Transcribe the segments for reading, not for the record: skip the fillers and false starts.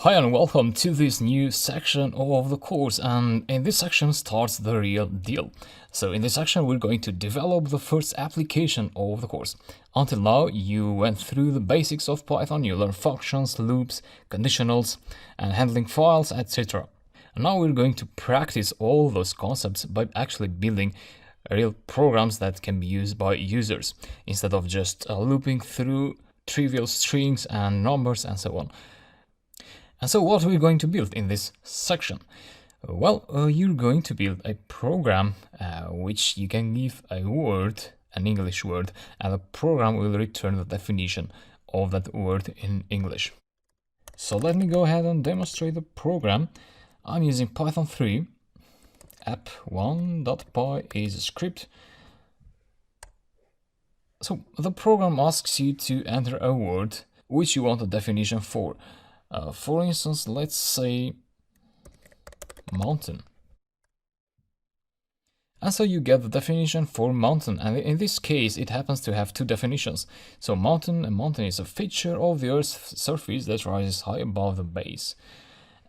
Hi and welcome to this new section of the course, and in this section starts the real deal. So in this section we're going to develop the first application of the course. Until now you went through the basics of Python, you learned functions, loops, conditionals and handling files, etc. And now we're going to practice all those concepts by actually building real programs that can be used by users instead of just looping through trivial strings and numbers and so on. And so what are we going to build in this section? Well, you're going to build a program which you can give a word, an English word, and the program will return the definition of that word in English. So let me go ahead and demonstrate the program. I'm using Python 3. app1.py is a script. So the program asks you to enter a word which you want a definition for. For instance, let's say mountain. And so you get the definition for mountain, and in this case it happens to have two definitions. So a mountain is a feature of the Earth's surface that rises high above the base.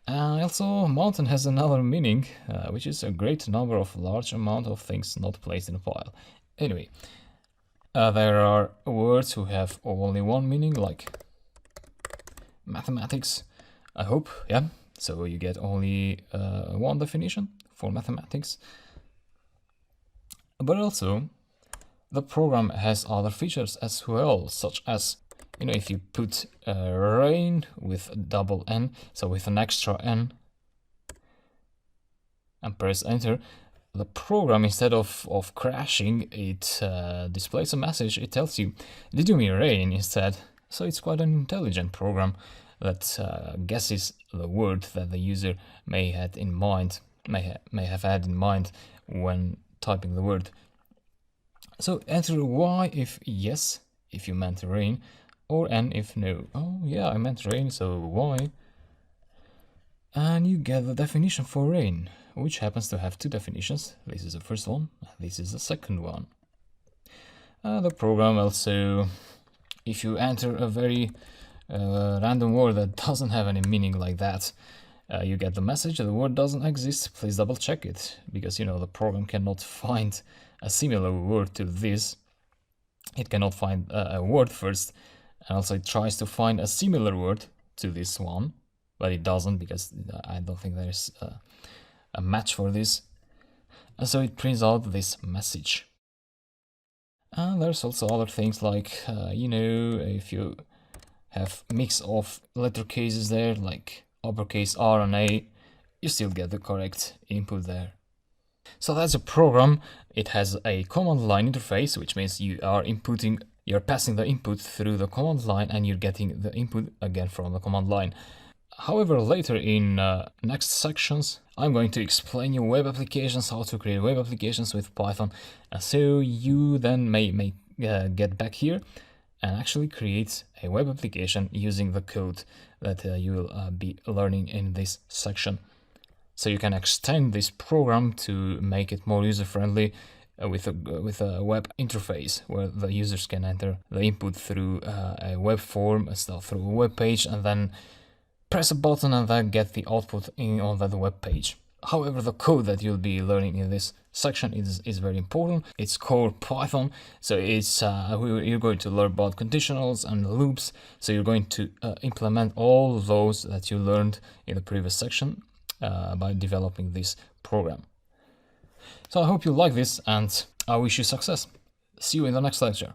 And also mountain has another meaning, which is a great number of large amount of things not placed in a pile. Anyway, there are words who have only one meaning, like mathematics, I hope, yeah. So you get only one definition for mathematics. But also, the program has other features as well, such as, if you put rain with double N, so with an extra N, and press enter, the program, instead of crashing, it displays a message. It tells you, did you mean rain instead? So it's quite an intelligent program that guesses the word that the user may have had in mind when typing the word. So enter Y if yes, if you meant rain, or N if no. Oh yeah, I meant rain, so Y. And you get the definition for rain, which happens to have two definitions. This is the first one, this is the second one. The program also, if you enter a very random word that doesn't have any meaning like that, you get the message the word doesn't exist, please double check it, because the program cannot find a similar word to this. It cannot find a word first, and also it tries to find a similar word to this one, but it doesn't, because I don't think there's a match for this, and so it prints out this message. And there's also other things like if you have mix of letter cases there, like uppercase R and A, you still get the correct input there. So that's a program. It has a command line interface, which means you're passing the input through the command line and you're getting the input again from the command line. However, later in next sections, I'm going to explain you web applications, how to create web applications with Python, and so you then may get back here and actually create a web application using the code that you will be learning in this section. So you can extend this program to make it more user-friendly with a web interface where the users can enter the input through a web form, through a web page, and then press a button and then get the output on that web page. However, the code that you'll be learning in this section is very important. It's core Python, so you're going to learn about conditionals and loops. So you're going to implement all those that you learned in the previous section by developing this program. So I hope you like this, and I wish you success. See you in the next lecture.